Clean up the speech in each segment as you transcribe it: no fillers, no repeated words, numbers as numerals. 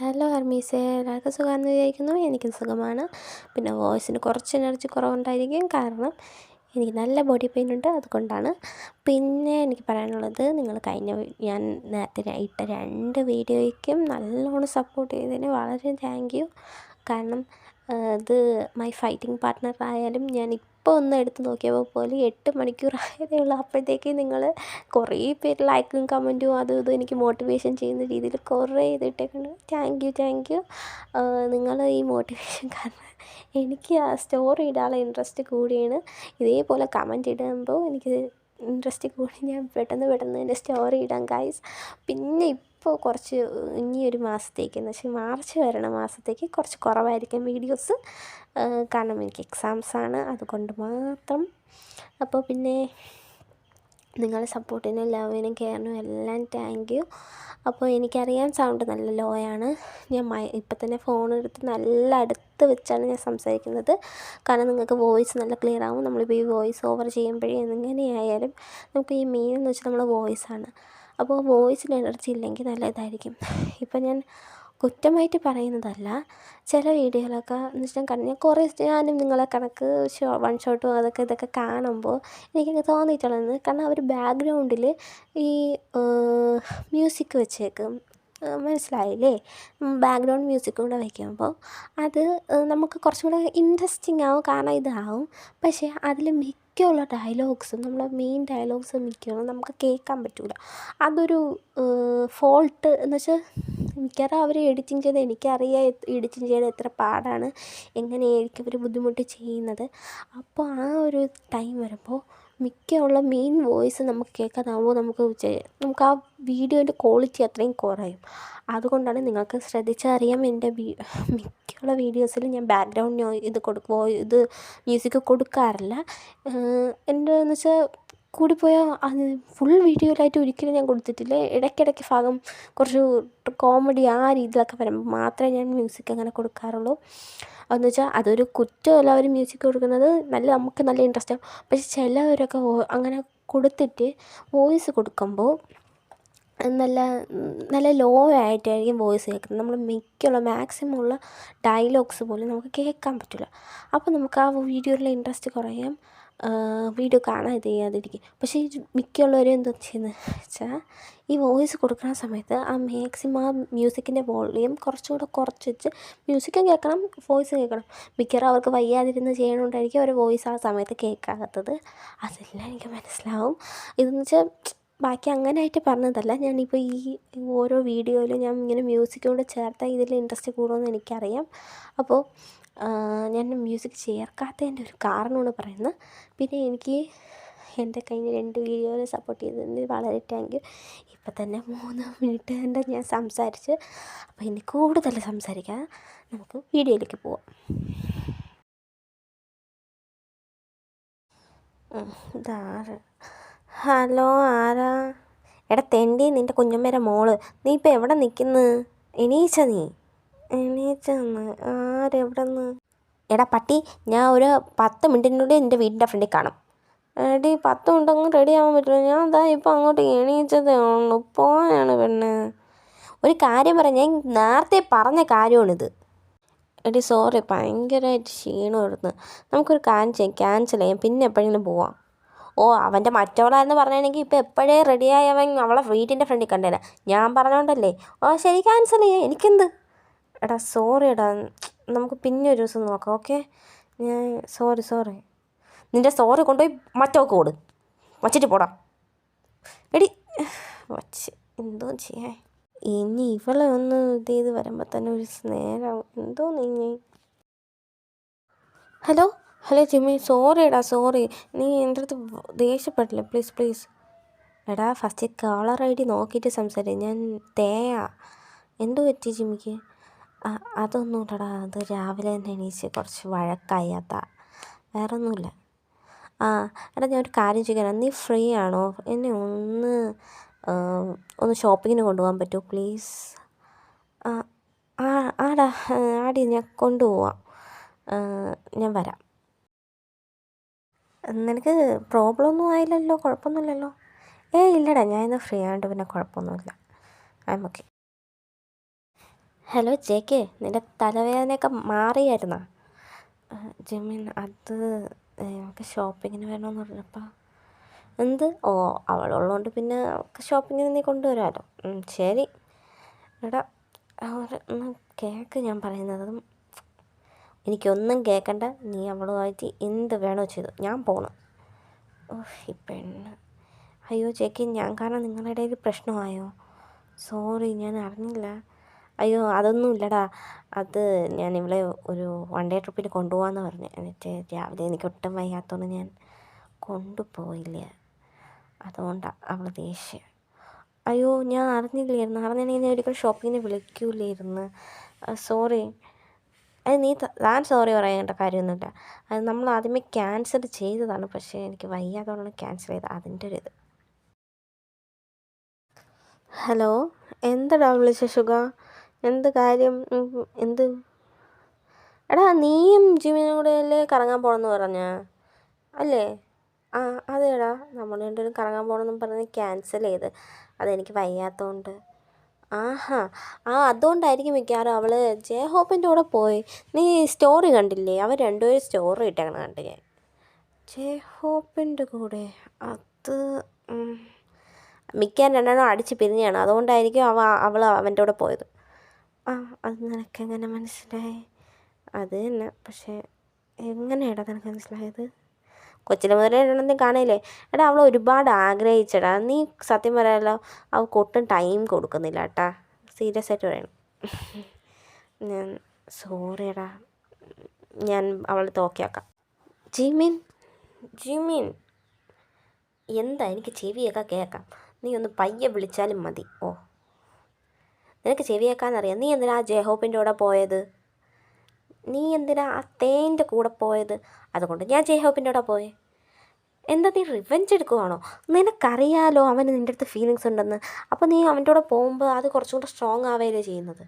Hello ഹർമീസേ, എല്ലാവർക്കും സുഖമാണെന്ന് വിചാരിക്കുന്നു. എനിക്കും സുഖമാണ്. പിന്നെ വോയിസിന് കുറച്ച് എനർജി കുറവുണ്ടായിരിക്കും, കാരണം എനിക്ക് നല്ല ബോഡി പെയിൻ ഉണ്ട്, അതുകൊണ്ടാണ്. പിന്നെ എനിക്ക് പറയാനുള്ളത്, നിങ്ങൾ ഞാൻ നേരത്തെ ഇട്ട 2 വീഡിയോയ്ക്കും നല്ലോണം സപ്പോർട്ട് ചെയ്തതിന് വളരെ താങ്ക് യു. കാരണം ഇത് മൈ ഫൈറ്റിംഗ് പാർട്ട്ണർ ആയാലും ഞാൻ ഇപ്പോൾ ഒന്ന് എടുത്ത് നോക്കിയപ്പോൾ പോലും 8 മണിക്കൂർ ആയതേ ഉള്ളൂ. അപ്പോഴത്തേക്ക് നിങ്ങൾ കുറേ പേര് ലൈക്കും കമൻറ്റും അതും ഇതും എനിക്ക് മോട്ടിവേഷൻ ചെയ്യുന്ന രീതിയിൽ കുറേ ഇതിട്ടേക്കുണ്ട്. Thank you. നിങ്ങൾ ഈ മോട്ടിവേഷൻ കാരണം എനിക്ക് ആ സ്റ്റോറി ഇടാനുള്ള ഇൻട്രസ്റ്റ് കൂടിയാണ്. ഇതേപോലെ കമൻറ്റ് ഇടുമ്പോൾ എനിക്ക് ഇൻട്രസ്റ്റ് കൂടി ഞാൻ പെട്ടെന്ന് എൻ്റെ സ്റ്റോറി ഇടാം ഗൈസ്. പിന്നെ ഇപ്പോൾ കുറച്ച് ഇനിയൊരു മാസത്തേക്ക്, എന്ന് വെച്ചാൽ മാർച്ച് വരണ മാസത്തേക്ക് കുറച്ച് കുറവായിരിക്കും വീഡിയോസ്, കാരണം എനിക്ക് എക്സാംസാണ്, അതുകൊണ്ട് മാത്രം. അപ്പോൾ പിന്നെ നിങ്ങളുടെ സപ്പോർട്ടിനും ലവിനും കെയറിനും എല്ലാം താങ്ക് യു. അപ്പോൾ എനിക്കറിയാം സൗണ്ട് നല്ല ലോ ആണ്. ഞാൻ ഇപ്പം തന്നെ ഫോണെടുത്ത് നല്ല അടുത്ത് വെച്ചാണ് ഞാൻ സംസാരിക്കുന്നത്, കാരണം നിങ്ങൾക്ക് വോയിസ് നല്ല ക്ലിയർ ആവും. നമ്മളിപ്പോൾ ഈ വോയിസ് ഓവർ ചെയ്യുമ്പോഴേ എങ്ങനെയായാലും നമുക്ക് ഈ മെയിൻ എന്ന് വെച്ചാൽ നമ്മളെ വോയിസാണ്. അപ്പോൾ വോയിസിന് എനർജി ഇല്ലെങ്കിൽ നല്ല ഇതായിരിക്കും. ഇപ്പം ഞാൻ കുറ്റമായിട്ട് പറയുന്നതല്ല, ചില വീഡിയോകളൊക്കെ എന്ന് വെച്ചാൽ ഞാനും നിങ്ങളെ കണക്ക് വൺ ഷോട്ടും ഇതൊക്കെ കാണുമ്പോൾ എനിക്കങ്ങ് തോന്നിയിട്ടുള്ളത്, കാരണം അവർ ബാക്ക്ഗ്രൗണ്ടിൽ ഈ മ്യൂസിക് വെച്ചേക്കും, മനസ്സിലായില്ലേ? ബാക്ക്ഗ്രൗണ്ട് മ്യൂസിക്കും കൂടെ വയ്ക്കുമ്പോൾ അത് നമുക്ക് കുറച്ചും കൂടെ ഇൻട്രസ്റ്റിംഗ് ആവും, കാരണം ഇതാവും. പക്ഷേ അതിൽ മിക്കുള്ള ഡയലോഗ്സും, നമ്മളെ മെയിൻ ഡയലോഗ്സ് മിക്കതും നമുക്ക് കേൾക്കാൻ പറ്റില്ല. അതൊരു ഫോൾട്ട് എന്ന് വെച്ചാൽ മിക്കവാറും അവർ എഡിറ്റിംഗ് ചെയ്ത്, എനിക്കറിയാം എഡിറ്റിംഗ് ചെയ്യാൻ എത്ര പാടാണ്, എങ്ങനെയായിരിക്കും അവർ ബുദ്ധിമുട്ട് ചെയ്യുന്നത്. അപ്പോൾ ആ ഒരു ടൈം വരുമ്പോൾ മിക്കുള്ള മെയിൻ വോയിസ് നമുക്ക് കേൾക്കാതാവുമ്പോൾ നമുക്ക് ആ വീഡിയോൻ്റെ ക്വാളിറ്റി അത്രയും കുറയും. അതുകൊണ്ടാണ് നിങ്ങൾക്ക് ശ്രദ്ധിച്ചറിയാം, എൻ്റെ മിക്കുള്ള വീഡിയോസിൽ ഞാൻ ബാക്ക്ഗ്രൗണ്ട് ഇത് മ്യൂസിക് കൊടുക്കാറില്ല. എൻ്റെ എന്ന് വെച്ചാൽ കൂടിപ്പോയാൽ അത് ഫുൾ വീഡിയോയിലായിട്ട് ഒരിക്കലും ഞാൻ കൊടുത്തിട്ടില്ല. ഇടയ്ക്കിടയ്ക്ക് ഭാഗം കുറച്ച് കോമഡി ആ രീതിയിലൊക്കെ വരുമ്പോൾ മാത്രമേ ഞാൻ മ്യൂസിക് അങ്ങനെ കൊടുക്കാറുള്ളൂ. അതെന്ന് വെച്ചാൽ അതൊരു കുറ്റമല്ല, അവർ മ്യൂസിക് കൊടുക്കുന്നത് നമുക്ക് നല്ല ഇൻട്രസ്റ്റ് ആവും. പക്ഷെ ചിലവരൊക്കെ അങ്ങനെ കൊടുത്തിട്ട് വോയിസ് കൊടുക്കുമ്പോൾ നല്ല ലോ ആയിട്ടായിരിക്കും വോയിസ് കേൾക്കുന്നത്. നമ്മൾ മാക്സിമം ഉള്ള ഡയലോഗ്സ് പോലും നമുക്ക് കേൾക്കാൻ പറ്റില്ല. അപ്പോൾ നമുക്ക് ആ വീഡിയോയിലെ ഇൻട്രസ്റ്റ് കുറയും, വീഡിയോ കാണാൻ ഇത് ചെയ്യാതിരിക്കും. പക്ഷേ ഈ മിക്കുള്ളവരും എന്താ ചെയ്യുന്നത് വെച്ചാൽ, ഈ വോയിസ് കൊടുക്കുന്ന സമയത്ത് ആ മാക്സിമം ആ മ്യൂസിക്കിൻ്റെ വോളിയം കുറച്ചുകൂടെ കുറച്ച് വെച്ച് മ്യൂസിക്കും കേൾക്കണം, വോയിസ് കേൾക്കണം. മിക്കവാറും അവർക്ക് വയ്യാതിരുന്ന് ചെയ്യണോണ്ടായിരിക്കും അവർ വോയിസ് ആ സമയത്ത് കേൾക്കാത്തത്. അതെല്ലാം എനിക്ക് മനസ്സിലാവും. ഇതെന്ന് വെച്ചാൽ ബാക്കി അങ്ങനെയായിട്ട് പറഞ്ഞതല്ല, ഞാനിപ്പോൾ ഈ ഓരോ വീഡിയോയിലും ഞാൻ ഇങ്ങനെ മ്യൂസിക്കും കൂടെ ചേർത്താൽ ഇതിൽ ഇൻട്രസ്റ്റ് കൂടുമെന്ന് എനിക്കറിയാം. അപ്പോൾ ഞാൻ മ്യൂസിക് ചേർക്കാത്തതിൻ്റെ ഒരു കാരണമാണ് പറയുന്നത്. പിന്നെ എനിക്ക് എൻ്റെ കഴിഞ്ഞ 2 വീഡിയോയിൽ സപ്പോർട്ട് ചെയ്തതിന് വളരെ താങ്ക് യു. ഇപ്പം തന്നെ 3 മിനിറ്റ് ഞാൻ സംസാരിച്ച്. അപ്പോൾ ഇനി കൂടുതൽ സംസാരിക്കാം, നമുക്ക് വീഡിയോയിലേക്ക് പോവാം. ഹലോ, ആരാ? എടാ തെണ്ടി, നിൻ്റെ കുഞ്ഞമ്മേരെ മോള്, നീ ഇപ്പം എവിടെ നിൽക്കുന്നു? എണീച്ച ആരെവിടെ നിന്ന്? എടാ പട്ടി, ഞാൻ ഒരു 10 മിനിറ്റിനുള്ളിൽ എൻ്റെ വീടിൻ്റെ ഫ്രണ്ടിൽ കാണും. എടി 10 മിനിറ്റ് അങ്ങ് റെഡി ആവാൻ പറ്റില്ല, ഞാൻ അതാ ഇപ്പം അങ്ങോട്ട് എണീച്ചതേ ഉള്ളൂ. പോയാണ് പെണ്ണ്. ഒരു കാര്യം പറയാം, ഞാൻ നേരത്തെ പറഞ്ഞ കാര്യമാണിത്. എടി സോറി, ഭയങ്കരമായിട്ട് ക്ഷീണമായിരുന്നു. നമുക്കൊരു കാര്യം ചെയ്യാം, ക്യാൻസൽ ചെയ്യാം, പിന്നെ എപ്പോഴെങ്കിലും പോവാം. അവൻ്റെ മറ്റവളായിരുന്നു പറഞ്ഞിട്ടുണ്ടെങ്കിൽ ഇപ്പം എപ്പോഴേ റെഡിയായവൻ അവളെ വീട്ടിൻ്റെ ഫ്രണ്ടിൽ കണ്ടേനെ. ഞാൻ പറഞ്ഞോണ്ടല്ലേ. ശരി, ക്യാൻസൽ ചെയ്യാം, എനിക്കെന്ത്. എടാ സോറി എടാ, നമുക്ക് പിന്നെ ഒരു ദിവസം നോക്കാം, ഓക്കെ? ഞാൻ സോറി. നിൻ്റെ സോറി കൊണ്ടുപോയി മറ്റവൾക്ക് കൊടു, വച്ചിട്ട് പോടാ. എടി എന്തോ ചെയ്യാൻ, ഇനി ഇവളെ ഒന്ന് ഇത് ചെയ്ത് വരുമ്പോൾ തന്നെ ഒരു നേരമാവും. എന്തോ നീ. Hello Jimmy, sorry. നീ എൻ്റെ അടുത്ത് ദേഷ്യപ്പെട്ടില്ല, പ്ലീസ്. എടാ ഫസ്റ്റ് കോളർ ID നോക്കിയിട്ട് സംസാരിക്കും. ഞാൻ എന്തോ പറ്റി ജിമ്മിക്ക്? അതൊന്നും ഇല്ലടാ, അത് രാവിലെ തന്നെ എണീച്ച് കുറച്ച് വഴക്കായി, അതാ, വേറെ ഒന്നുമില്ല. എടാ ഞാൻ ഒരു കാര്യം ചോദിക്കാനാ, നീ ഫ്രീ ആണോ? എന്നെ ഒന്ന് ഷോപ്പിങ്ങിന് കൊണ്ടുപോകാൻ പറ്റുമോ പ്ലീസ്? ആടി, ഞാൻ കൊണ്ടുപോവാം, ഞാൻ വരാം. നിനക്ക് പ്രോബ്ലം ഒന്നും ആയില്ലല്ലോ? കുഴപ്പമൊന്നുമില്ലല്ലോ? ഇല്ലടാ, ഞാൻ ഇന്ന് ഫ്രീ ആയതുകൊണ്ട് പിന്നെ കുഴപ്പമൊന്നുമില്ല, I M okay. Hello JK, നിൻ്റെ തലവേദനയൊക്കെ മാറിയായിരുന്നാ? ജമീൻ അത് നമുക്ക് ഷോപ്പിങ്ങിന് വരണമെന്ന് പറഞ്ഞപ്പോൾ എന്ത് ഓ അവളുള്ളതുകൊണ്ട് പിന്നെ അവൾക്ക് ഷോപ്പിങ്ങിന് നീ കൊണ്ടുവരാമല്ലോ. ശരി എടാ, ഒന്ന് കേൾക്ക് ഞാൻ പറയുന്നത്. എനിക്കൊന്നും കേൾക്കണ്ട, നീ അവളുമായിട്ട് എന്ത് വേണോ ചെയ്തു, ഞാൻ പോകണം. ഓഹ് ഈ പെണ്ണ്. അയ്യോ ചേക്കി, ഞാൻ കാരണം നിങ്ങളുടെ ഇടയിൽ പ്രശ്നമായോ? സോറി, ഞാൻ അറിഞ്ഞില്ല. അയ്യോ അതൊന്നും ഇല്ലടാ, അത് ഞാൻ ഇവളെ ഒരു വൺ ഡേ ട്രിപ്പിന് കൊണ്ടുപോകാമെന്ന് പറഞ്ഞു. എന്നിട്ട് രാവിലെ എനിക്ക് ഒട്ടും വയ്യാത്തതുകൊണ്ട് ഞാൻ കൊണ്ടുപോയില്ല. അതുകൊണ്ടാണ് അവൾ ദേഷ്യം. അയ്യോ ഞാൻ അറിഞ്ഞില്ലായിരുന്നു. അറിഞ്ഞില്ലെങ്കിൽ നീ ഒരിക്കലും ഷോപ്പിങ്ങിന് വിളിക്കൂലായിരുന്നു. സോറി. അത് നീ താൻ സോറി പറയേണ്ട കാര്യമൊന്നുമില്ല. അത് നമ്മൾ ആദ്യമേ ക്യാൻസൽ ചെയ്തതാണ്, പക്ഷേ എനിക്ക് വയ്യാത്തതുകൊണ്ടാണ് ക്യാൻസൽ ചെയ്തത്. അതിൻ്റെ ഒരു ഇത്. ഹലോ, എന്തടാ വിളിച്ച ശുഗ? എന്ത് കാര്യം? എന്ത്? എടാ, നീയും ജിമിനും കൂടെ അല്ലേ കറങ്ങാൻ പോകണമെന്ന് പറഞ്ഞ അല്ലേ? ആ അതേടാ, നമ്മൾ രണ്ടുപേരും കറങ്ങാൻ പോകണമെന്നും പറഞ്ഞ് ക്യാൻസൽ ചെയ്ത്. അതെനിക്ക് വയ്യാത്തതുകൊണ്ട്. ആഹാ, അതുകൊണ്ടായിരിക്കും മിക്കവാറും അവൾ ജെ ഹോപ്പിൻ്റെ കൂടെ പോയി. നീ സ്റ്റോറി കണ്ടില്ലേ? അവർ രണ്ടുപേരും സ്റ്റോറി ഇട്ടേക്കണം കണ്ട് ഞാൻ. ജെ ഹോപ്പിൻ്റെ കൂടെ അത് മിക്കാൻ രണ്ടെണ്ണം അടിച്ച് പിരിഞ്ഞാണ്. അതുകൊണ്ടായിരിക്കും അവൾ അവൻ്റെ കൂടെ പോയത്. അത് നിനക്കെങ്ങനെ മനസ്സിലായി? അത് തന്നെ, പക്ഷേ എങ്ങനെയാടാ നിനക്ക് മനസ്സിലായത്? കൊച്ചിലെ മുതലേ രണ്ടെണ്ണം കാണില്ലേ? എടാ, അവൾ ഒരുപാട് ആഗ്രഹിച്ചടാ. നീ സത്യം പറയാമല്ലോ, അവൾക്ക് ഒട്ടും ടൈം കൊടുക്കുന്നില്ല കേട്ടാ. സീരിയസ് ആയിട്ട് പറയണം. ഞാൻ സോറിയടാ, ഞാൻ അവളെ തോക്കിയാക്കാം. ജിമിൻ, ജിമിൻ എന്താ? എനിക്ക് ചെവിയൊക്കെ കേൾക്കാം. നീ ഒന്ന് പയ്യെ വിളിച്ചാലും മതി. ഓ, നിനക്ക് ചെവി കേൾക്കാമെന്നറിയാം. നീ എന്തിനാ ആ ജെഹോപ്പിൻ്റെ കൂടെ പോയത്? നീ എന്തിനാ ആ തേൻ്റെ കൂടെ പോയത്? അതുകൊണ്ട് ഞാൻ ജെഹോപ്പിൻ്റെ കൂടെ പോയേ. എന്താ നീ റിവെഞ്ച് എടുക്കുവാണോ? നിനക്കറിയാലോ അവന് നിൻ്റെ അടുത്ത് ഫീലിങ്സ് ഉണ്ടെന്ന്. അപ്പോൾ നീ അവൻ്റെ കൂടെ പോകുമ്പോൾ അത് കുറച്ചും കൂടെ സ്ട്രോങ് ആവുകയല്ലേ ചെയ്യുന്നത്.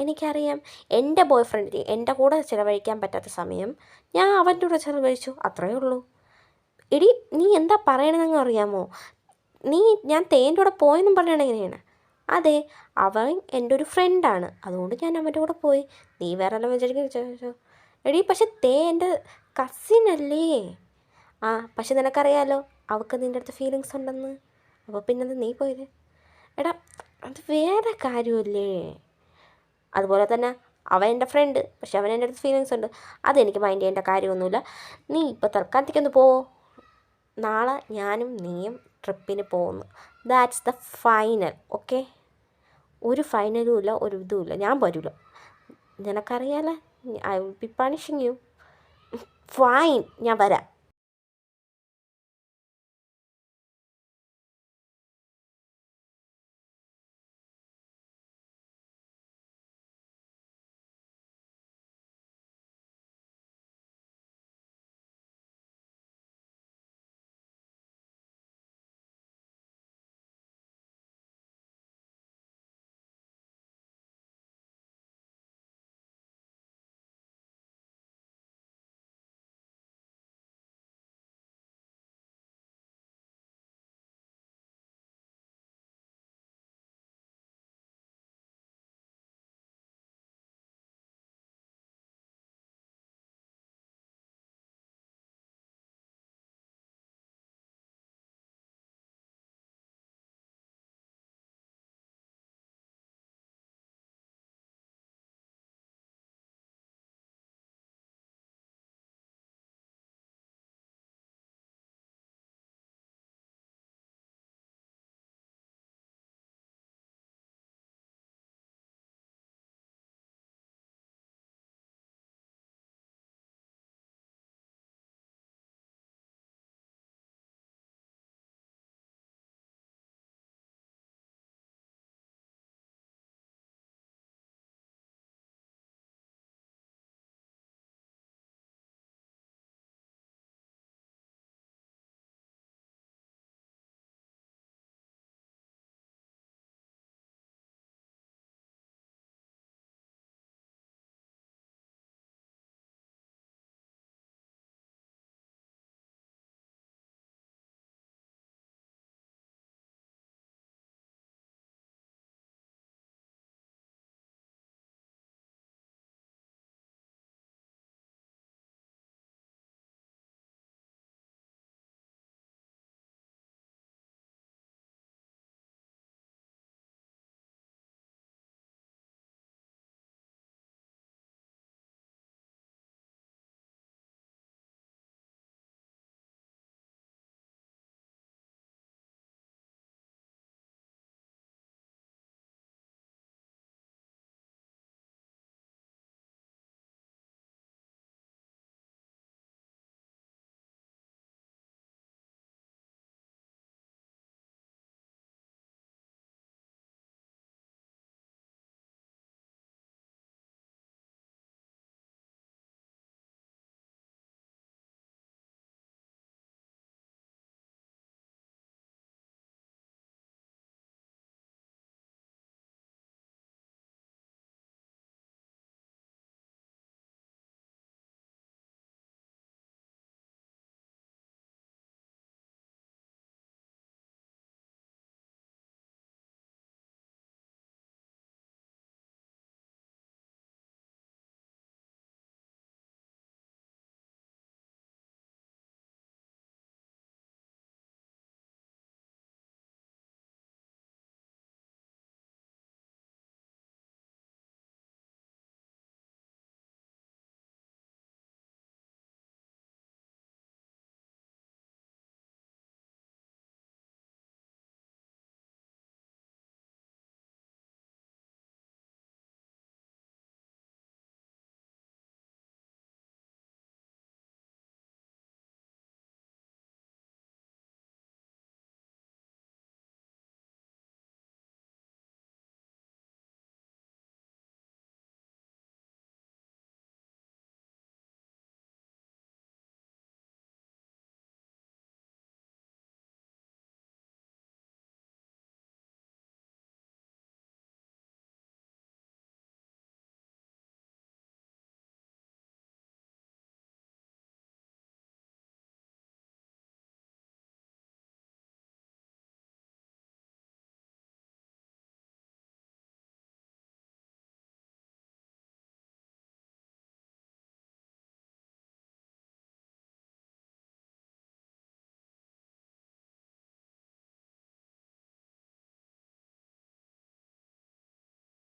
എനിക്കറിയാം. എൻ്റെ ബോയ് ഫ്രണ്ടിന് എൻ്റെ കൂടെ ചിലവഴിക്കാൻ പറ്റാത്ത സമയം ഞാൻ അവൻ്റെ കൂടെ ചിലവഴിച്ചു, അത്രയേ ഉള്ളൂ. എടി, നീ എന്താ പറയണതെന്ന് അറിയാമോ? ഞാൻ തേൻ്റെ കൂടെ പോയെന്നും പറയണത് എങ്ങനെയാണ്? അതെ, അവൻ എൻ്റെ ഒരു ഫ്രണ്ടാണ്, അതുകൊണ്ട് ഞാൻ അവൻ്റെ കൂടെ പോയി. നീ വേറെ എല്ലാം വിചാരിക്കും. എടി, പക്ഷെ എൻ്റെ കസിനല്ലേ? പക്ഷെ നിനക്കറിയാലോ അവൾക്ക് നിൻ്റെ അടുത്ത് ഫീലിങ്സ് ഉണ്ടെന്ന്. അപ്പോൾ പിന്നെന്താ നീ പോയത്? എടാ, അത് വേറെ കാര്യമല്ലേ? അതുപോലെ തന്നെ അവൻ എൻ്റെ ഫ്രണ്ട്, പക്ഷെ അവൻ എൻ്റെ അടുത്ത് ഫീലിങ്സ് ഉണ്ട്. അതെനിക്ക് മൈൻഡ് ചെയ്യേണ്ട കാര്യമൊന്നുമില്ല. നീ ഇപ്പോൾ തൽക്കാലത്തേക്കൊന്ന് പോവോ? നാളെ ഞാനും നീയും ട്രിപ്പിന് പോകുന്നു. That's the final, okay? ഒരു ഫൈനലും ഇല്ല, ഒരു ഇതുമില്ല. ഞാൻ വരില്ല. നിനക്കറിയാലോ, I will be punishing you. Fine, ഞാൻ വരാം.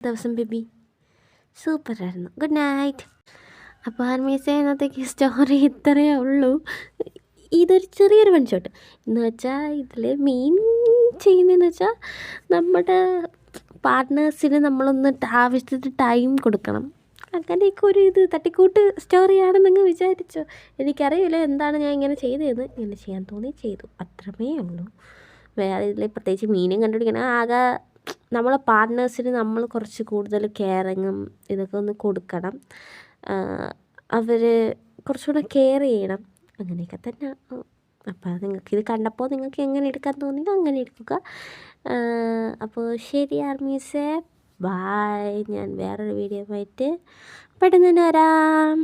ദിവസം ബേബി സൂപ്പറായിരുന്നു. Good night. അപ്പോൾ ആർമീസേ ഇന്നത്തേക്ക് സ്റ്റോറി ഇത്രയേ ഉള്ളൂ. ഇതൊരു ചെറിയൊരു വൺ ഷോട്ട് എന്ന് വെച്ചാൽ ഇതിൽ മെയിൻ ചെയ്യുന്നതെന്ന് വെച്ചാൽ നമ്മുടെ പാർട്ട്നേഴ്സിന് നമ്മളൊന്ന് ആവശ്യത്തിന് ടൈം കൊടുക്കണം. അങ്ങനെയൊക്കെ ഒരു ഇത് തട്ടിക്കൂട്ട് സ്റ്റോറിയാണെന്നങ്ങ് വിചാരിച്ചോ. എനിക്കറിയില്ല എന്താണ് ഞാൻ ഇങ്ങനെ ചെയ്തതെന്ന്. ഇങ്ങനെ ചെയ്യാൻ തോന്നി ചെയ്തു, അത്രമേ ഉള്ളൂ. വേറെ ഇതിൽ പ്രത്യേകിച്ച് മീനും കണ്ടുപിടിക്കണം. ആകെ നമ്മളെ പാർട്ട്നേഴ്സിന് നമ്മൾ കുറച്ച് കൂടുതൽ കെയറിങ്ങും ഇതൊക്കെ ഒന്ന് കൊടുക്കണം. അവർ കുറച്ചുകൂടെ കെയർ ചെയ്യണം, അങ്ങനെയൊക്കെ തന്നെ. അപ്പോൾ നിങ്ങൾക്കിത് കണ്ടപ്പോൾ നിങ്ങൾക്ക് എങ്ങനെ എടുക്കാൻ തോന്നിയോ അങ്ങനെ എടുക്കുക. അപ്പോൾ ശരി ആർമീസേ, ബായ്. ഞാൻ വേറൊരു വീഡിയോ ആയിട്ട് പെട്ടെന്ന് തന്നെ വരാം.